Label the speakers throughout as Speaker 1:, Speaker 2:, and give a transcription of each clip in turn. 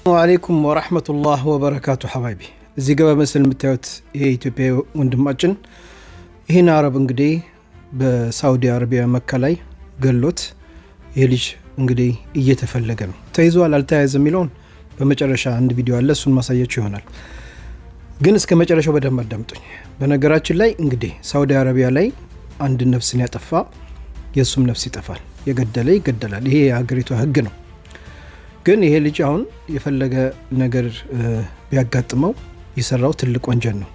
Speaker 1: ወአለይኩም ወራህመቱላህ ወበረካቱ ሐባይቢ እዚህ ገባ መስል የምታዩት ይሄ ኢትዮጵያ ወንድማችን ይሄን አረብ እንግዲህ በሳውዲ አረቢያ መካ ላይ ገሎት ይሄ ልጅ እንግዲህ እየተፈለገ ነው። ተይዟል አልተያዘም የሚለውን በመጨረሻ አንድ ቪዲዮ አለ፣ እሱን ማሳያችሁ ይሆናል። ግን እስከ መጨረሻው በደንብ አዳምጡኝ። በነገራችን ላይ እንግዲህ ሳውዲ አረቢያ ላይ አንድ ነፍስን ያጠፋ የሱም ነፍስ ይጠፋል፣ የገደለ ይገደላል። ይሄ የሀገሪቷ ህግ ነው። ግን ይሄ ልጅ አሁን የፈለገ ነገር ቢያጋጥመው የሰራው ትልቅ ወንጀል ነው።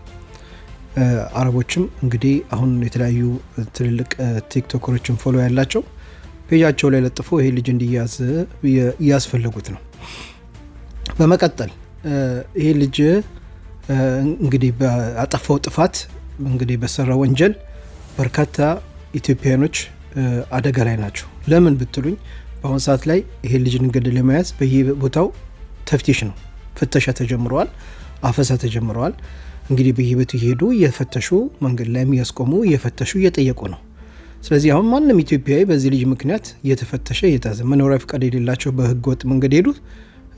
Speaker 1: አረቦችም እንግዲህ አሁን የተለያዩ ትልልቅ ቲክቶከሮችን ፎሎ ያላቸው ፔጃቸው ላይ ለጥፎ ይሄ ልጅ እንዲያዝ እያስፈለጉት ነው። በመቀጠል ይሄ ልጅ እንግዲህ በአጠፋው ጥፋት እንግዲህ በሰራው ወንጀል በርካታ ኢትዮጵያኖች አደጋ ላይ ናቸው። ለምን ብትሉኝ በአሁን ሰዓት ላይ ይሄ ልጅ እንገደል ለመያዝ በየቦታው ተፍቲሽ ነው፣ ፍተሻ ተጀምረዋል፣ አፈሳ ተጀምረዋል። እንግዲህ በየቤቱ እየሄዱ እየፈተሹ መንገድ ላይ የሚያስቆሙ እየፈተሹ እየጠየቁ ነው። ስለዚህ አሁን ማንም ኢትዮጵያዊ በዚህ ልጅ ምክንያት እየተፈተሸ እየተያዘ፣ መኖሪያ ፈቃድ የሌላቸው በህገ ወጥ መንገድ ሄዱ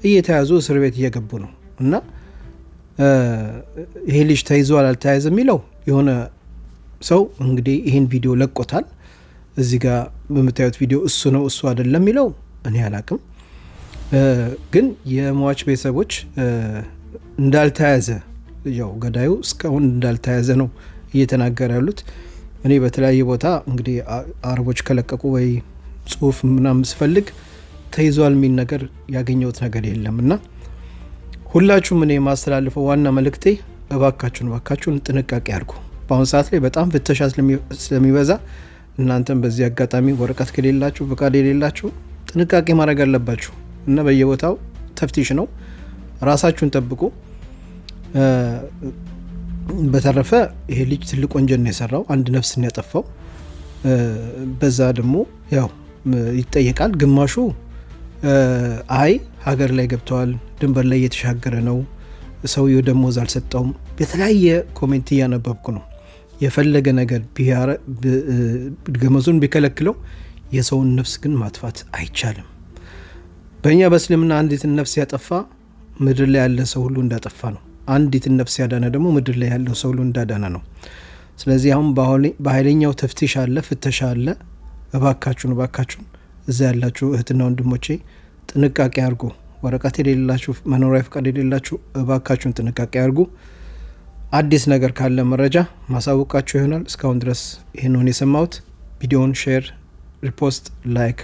Speaker 1: እየተያዙ እስር ቤት እየገቡ ነው። እና ይሄ ልጅ ተይዟል አልተያዘ የሚለው የሆነ ሰው እንግዲህ ይህን ቪዲዮ ለቆታል። እዚህ ጋር በምታዩት ቪዲዮ እሱ ነው እሱ አይደለም የሚለው እኔ አላቅም። ግን የሟች ቤተሰቦች እንዳልተያዘ ያው ገዳዩ እስካሁን እንዳልተያዘ ነው እየተናገረ ያሉት። እኔ በተለያየ ቦታ እንግዲህ አረቦች ከለቀቁ ወይ ጽሁፍ ምናምን ስፈልግ ተይዟል የሚል ነገር ያገኘሁት ነገር የለም። እና ሁላችሁም እኔ ማስተላልፈው ዋና መልእክቴ እባካችሁን ጥንቃቄ አድርጉ። በአሁኑ ሰዓት ላይ በጣም ፍተሻ ስለሚበዛ እናንተም በዚህ አጋጣሚ ወረቀት ከሌላችሁ ፈቃድ የሌላችሁ ጥንቃቄ ማድረግ አለባችሁ። እና በየቦታው ተፍቲሽ ነው፣ ራሳችሁን ጠብቁ። በተረፈ ይሄ ልጅ ትልቅ ወንጀል ነው የሰራው፣ አንድ ነፍስን ያጠፋው። በዛ ደግሞ ያው ይጠየቃል። ግማሹ አይ ሀገር ላይ ገብተዋል፣ ድንበር ላይ እየተሻገረ ነው፣ ሰውየው ደሞዝ አልሰጠውም። የተለያየ ኮሜንት እያነበብኩ ነው። የፈለገ ነገር ገመዙን ቢከለክለው የሰውን ነፍስ ግን ማጥፋት አይቻልም። በእኛ በእስልምና አንዲትን ነፍስ ያጠፋ ምድር ላይ ያለ ሰው ሁሉ እንዳጠፋ ነው። አንዲትን ነፍስ ያዳነ ደግሞ ምድር ላይ ያለው ሰው ሁሉ እንዳዳነ ነው። ስለዚህ አሁን በኃይለኛው ተፍቲሽ አለ፣ ፍተሻ አለ። እባካችሁን እዛ ያላችሁ እህትና ወንድሞቼ ጥንቃቄ አድርጉ። ወረቀት የሌላችሁ መኖሪያ ፈቃድ የሌላችሁ እባካችሁን ጥንቃቄ አድርጉ። አዲስ ነገር ካለ መረጃ ማሳወቃችሁ ይሆናል። እስካሁን ድረስ ይህንን የሰማሁት ቪዲዮውን ሼር፣ ሪፖስት፣ ላይክ